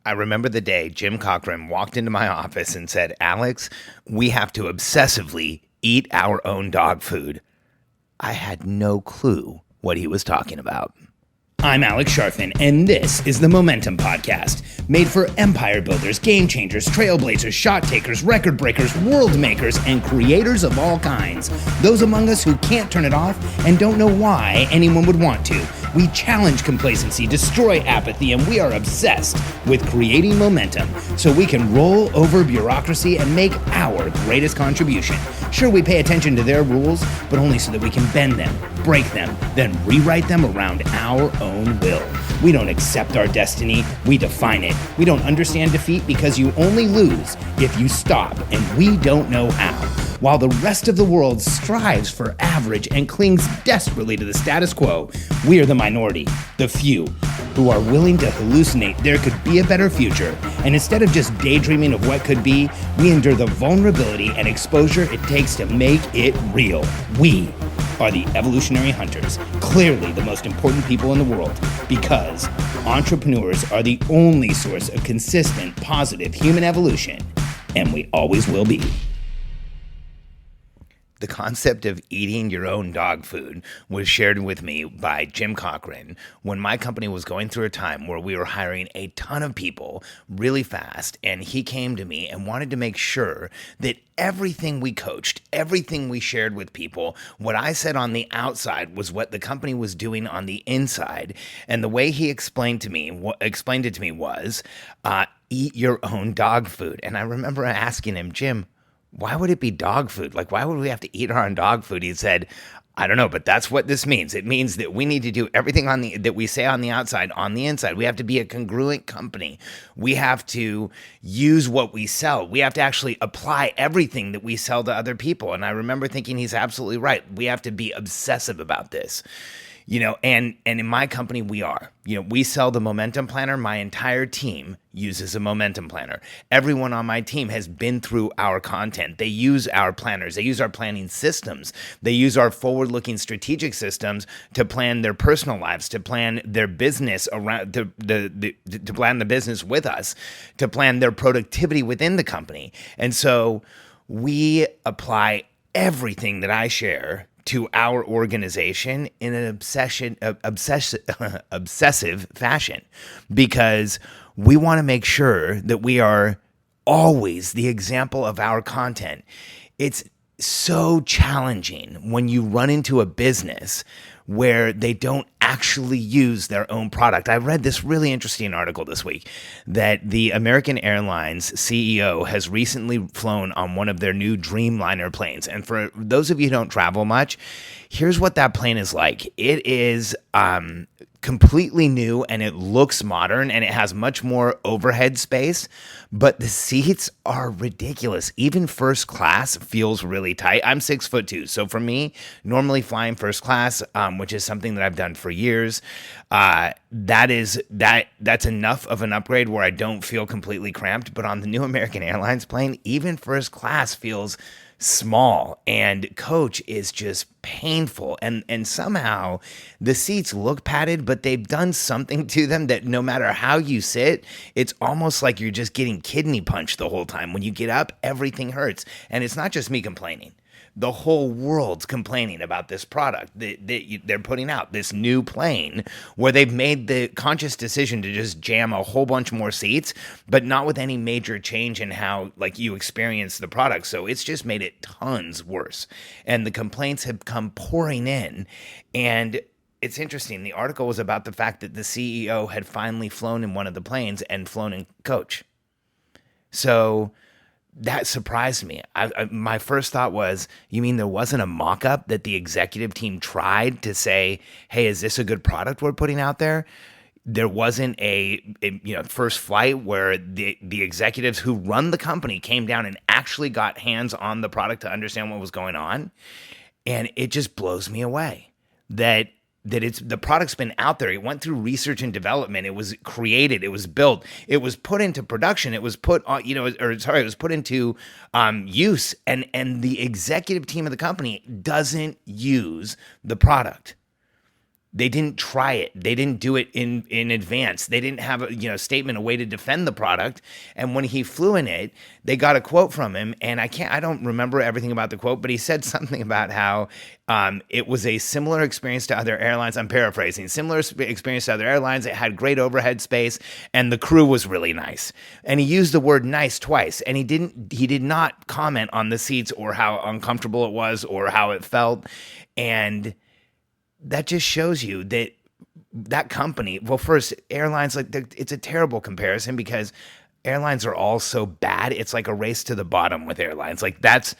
I remember the day Jim Cochran walked into my office and said, Alex, we have to obsessively eat our own dog food. I had no clue what he was talking about. I'm Alex Sharfin, and this is the Momentum Podcast, made for empire builders, game changers, trailblazers, shot takers, record breakers, world makers, and creators of all kinds. Those among us who can't turn it off and don't know why anyone would want to. We challenge complacency, destroy apathy, and we are obsessed with creating momentum so we can roll over bureaucracy and make our greatest contribution. Sure, we pay attention to their rules, but only so that we can bend them, break them, then rewrite them around our own will. We don't accept our destiny, we define it. We don't understand defeat because you only lose if you stop, and we don't know how. While the rest of the world strives for average and clings desperately to the status quo, we are the minority, the few, who are willing to hallucinate there could be a better future. And instead of just daydreaming of what could be, we endure the vulnerability and exposure it takes to make it real. We are the evolutionary hunters, clearly the most important people in the world, because entrepreneurs are the only source of consistent, positive human evolution, and we always will be. The concept of eating your own dog food was shared with me by Jim Cochran when my company was going through a time where we were hiring a ton of people really fast, and he came to me and wanted to make sure that everything we coached, everything we shared with people, what I said on the outside was what the company was doing on the inside. And the way he explained it to me was, eat your own dog food. And I remember asking him, Jim, why would it be dog food? Like, why would we have to eat our own dog food? He said, I don't know, but that's what this means. It means that we need to do everything that we say on the outside, on the inside. We have to be a congruent company. We have to use what we sell. We have to actually apply everything that we sell to other people. And I remember thinking he's absolutely right. We have to be obsessive about this. And in my company, we sell the Momentum Planner. My entire team uses a Momentum Planner. Everyone on my team has been through our content. They use our planners. They use our planning systems. They use our forward-looking strategic systems to plan their personal lives, to plan their business around, to plan the business with us, to plan their productivity within the company. And so we apply everything that I share to our organization in an obsessive fashion, because we want to make sure that we are always the example of our content. It's so challenging when you run into a business where they don't actually use their own product. I read this really interesting article this week that the American Airlines CEO has recently flown on one of their new Dreamliner planes. And for those of you who don't travel much, here's what that plane is like. It is completely new, and it looks modern, and it has much more overhead space, but the seats are ridiculous. Even first class feels really tight. I'm 6'2", so for me, normally flying first class, which is something that I've done for years, that's enough of an upgrade where I don't feel completely cramped. But on the new American Airlines plane, even first class feels small, and coach is just painful, and somehow the seats look padded, but they've done something to them that no matter how you sit, it's almost like you're just getting kidney punched the whole time. When you get up, everything hurts. And it's not just me complaining. The whole world's complaining about this product that they're putting out, this new plane, where they've made the conscious decision to just jam a whole bunch more seats, but not with any major change in how you experience the product. So it's just made it tons worse. And the complaints have come pouring in. And it's interesting. The article was about the fact that the CEO had finally flown in one of the planes and flown in coach. So that surprised me. My first thought was, you mean there wasn't a mock-up that the executive team tried to say, hey, is this a good product we're putting out there? There wasn't a first flight where the executives who run the company came down and actually got hands on the product to understand what was going on. And it just blows me away that the product's been out there. It went through research and development. It was created. It was built. It was put into production. It was put on, it was put into use. And the executive team of the company doesn't use the product. They didn't try it. They didn't do it in advance. They didn't have a statement, a way to defend the product. And when he flew in it, they got a quote from him, and I don't remember everything about the quote, but he said something about how it was a similar experience to other airlines. I'm paraphrasing. Similar experience to other airlines. It had great overhead space, and the crew was really nice. And he used the word "nice" twice, and he did not comment on the seats or how uncomfortable it was or how it felt, and that just shows you that company, well, first, airlines, it's a terrible comparison because airlines are all so bad. It's like a race to the bottom with airlines. It's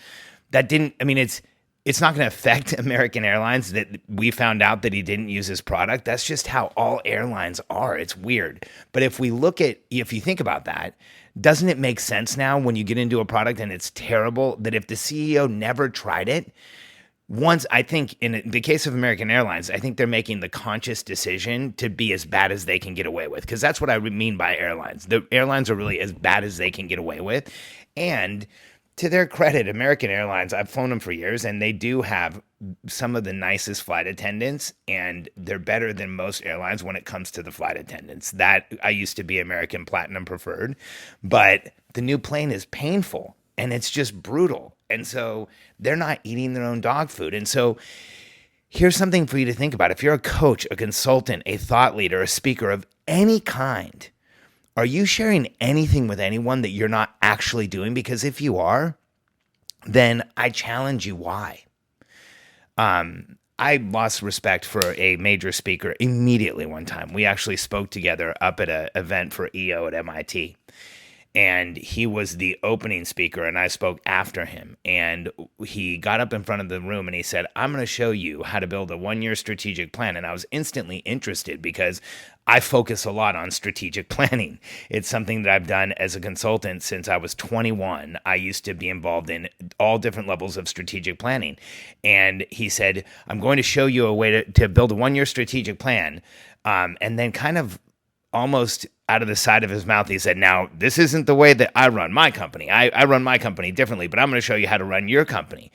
not going to affect American Airlines that we found out that he didn't use his product. That's just how all airlines are. It's weird. But if you think about that, doesn't it make sense now when you get into a product and it's terrible that if the CEO never tried it, once, I think in the case of American Airlines, I think they're making the conscious decision to be as bad as they can get away with, because that's what I mean by airlines. The airlines are really as bad as they can get away with. And to their credit, American Airlines, I've flown them for years, and they do have some of the nicest flight attendants, and they're better than most airlines when it comes to the flight attendants. That I used to be American Platinum Preferred, but the new plane is painful, and it's just brutal. And so they're not eating their own dog food. And so here's something for you to think about. If you're a coach, a consultant, a thought leader, a speaker of any kind, are you sharing anything with anyone that you're not actually doing? Because if you are, then I challenge you, why? I lost respect for a major speaker immediately one time. We actually spoke together up at an event for EO at MIT. And he was the opening speaker, and I spoke after him. And he got up in front of the room and he said, "I'm going to show you how to build a 1-year strategic plan." And I was instantly interested because I focus a lot on strategic planning. It's something that I've done as a consultant since I was 21. I used to be involved in all different levels of strategic planning. And he said, "I'm going to show you a way to build a 1-year strategic plan." And then kind of almost out of the side of his mouth, he said, "Now, this isn't the way that I run my company. I run my company differently, but I'm going to show you how to run your company."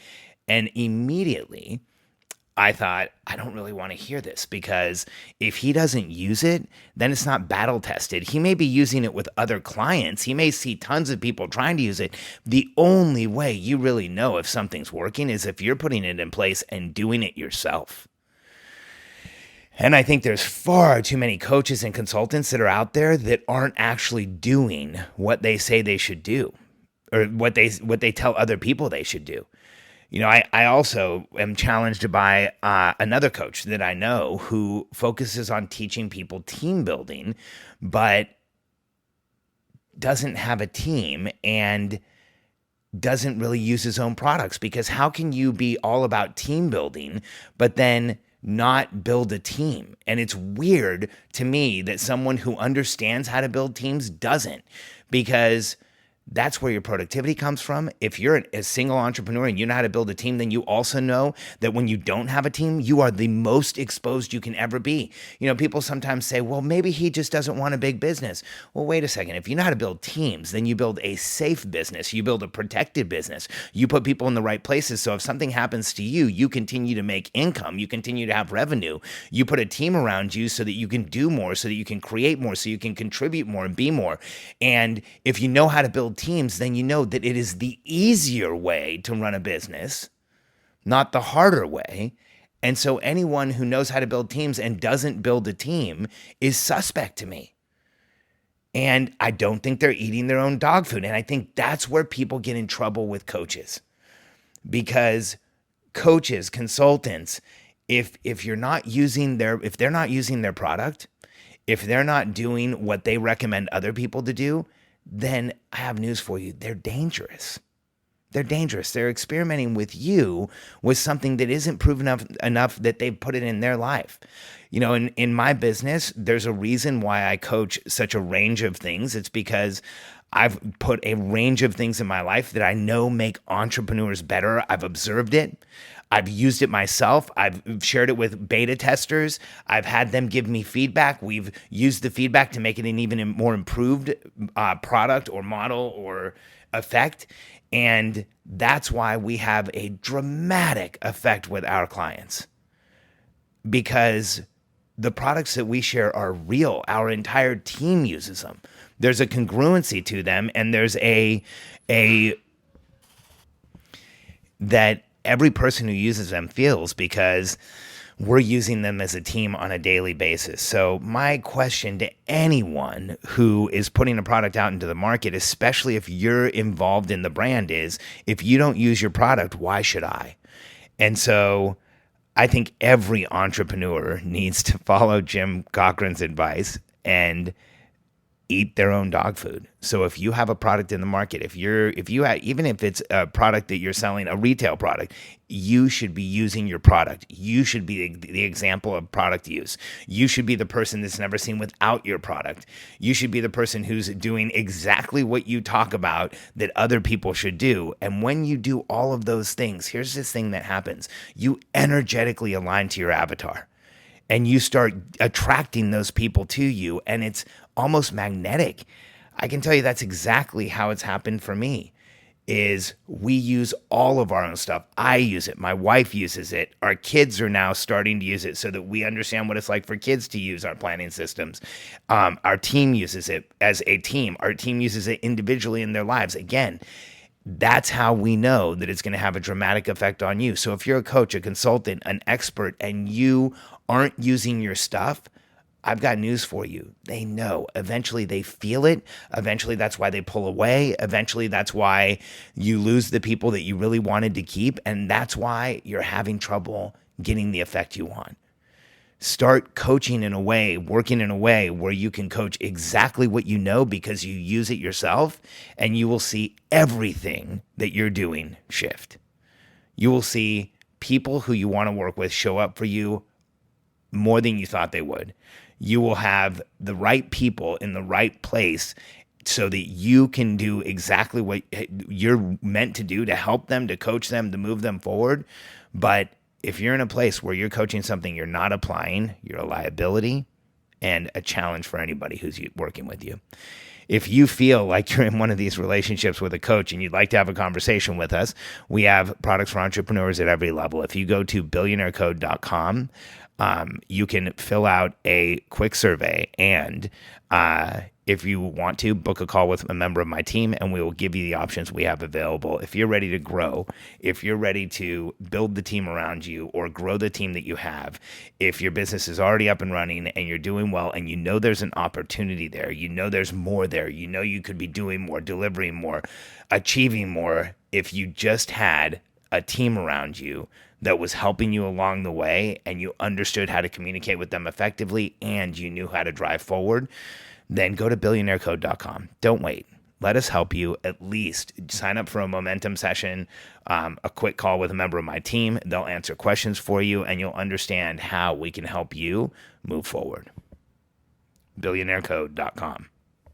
And immediately I thought, I don't really want to hear this, because if he doesn't use it, then it's not battle tested. He may be using it with other clients. He may see tons of people trying to use it. The only way you really know if something's working is if you're putting it in place and doing it yourself. And I think there's far too many coaches and consultants that are out there that aren't actually doing what they say they should do, or what they tell other people they should do. I also am challenged by another coach that I know who focuses on teaching people team building, but doesn't have a team and doesn't really use his own products. Because how can you be all about team building, but then not build a team? And it's weird to me that someone who understands how to build teams doesn't, because that's where your productivity comes from. If you're a single entrepreneur and you know how to build a team, then you also know that when you don't have a team, you are the most exposed you can ever be. People sometimes say, well, maybe he just doesn't want a big business. Well, wait a second. If you know how to build teams, then you build a safe business. You build a protected business. You put people in the right places. So if something happens to you, you continue to make income. You continue to have revenue. You put a team around you so that you can do more, so that you can create more, so you can contribute more and be more. And if you know how to build teams, then you know that it is the easier way to run a business, not the harder way. And so anyone who knows how to build teams and doesn't build a team is suspect to me. And I don't think they're eating their own dog food. And I think that's where people get in trouble with coaches, because coaches, consultants, if they're not using their product, if they're not doing what they recommend other people to do, then I have news for you. They're dangerous. They're dangerous. They're experimenting with you with something that isn't proven enough that they've put it in their life. In my business, there's a reason why I coach such a range of things. It's because I've put a range of things in my life that I know make entrepreneurs better. I've observed it. I've used it myself. I've shared it with beta testers. I've had them give me feedback. We've used the feedback to make it an even more improved product or model or effect. And that's why we have a dramatic effect with our clients. Because the products that we share are real. Our entire team uses them. There's a congruency to them, and there's a that every person who uses them feels, because we're using them as a team on a daily basis. So my question to anyone who is putting a product out into the market, especially if you're involved in the brand, is if you don't use your product, why should I? And so I think every entrepreneur needs to follow Jim Cochran's advice and eat their own dog food. So if you have a product in the market, even if it's a product that you're selling, a retail product, you should be using your product. You should be the example of product use. You should be the person that's never seen without your product. You should be the person who's doing exactly what you talk about that other people should do. And when you do all of those things, here's this thing that happens. You energetically align to your avatar, and you start attracting those people to you, and it's almost magnetic. I can tell you that's exactly how it's happened for me. Is we use all of our own stuff. I use it. My wife uses it. Our kids are now starting to use it so that we understand what it's like for kids to use our planning systems. Our team uses it as a team. Our team uses it individually in their lives. Again, that's how we know that it's going to have a dramatic effect on you. So if you're a coach, a consultant, an expert, and you aren't using your stuff, I've got news for you. They know. Eventually they feel it. Eventually that's why they pull away. Eventually that's why you lose the people that you really wanted to keep. And that's why you're having trouble getting the effect you want. Start coaching in a way, working in a way where you can coach exactly what you know because you use it yourself, and you will see everything that you're doing shift. You will see people who you want to work with show up for you more than you thought they would. You will have the right people in the right place so that you can do exactly what you're meant to do, to help them, to coach them, to move them forward. But if you're in a place where you're coaching something you're not applying, you're a liability and a challenge for anybody who's working with you. If you feel like you're in one of these relationships with a coach and you'd like to have a conversation with us, we have products for entrepreneurs at every level. If you go to billionairecode.com, you can fill out a quick survey, and if you want to, book a call with a member of my team, and we will give you the options we have available. If you're ready to grow, if you're ready to build the team around you or grow the team that you have, if your business is already up and running and you're doing well and you know there's an opportunity there, you know there's more there, you know you could be doing more, delivering more, achieving more, if you just had a team around you that was helping you along the way and you understood how to communicate with them effectively and you knew how to drive forward, then go to billionairecode.com. Don't wait. Let us help you. At least sign up for a momentum session, a quick call with a member of my team. They'll answer questions for you, and you'll understand how we can help you move forward. billionairecode.com.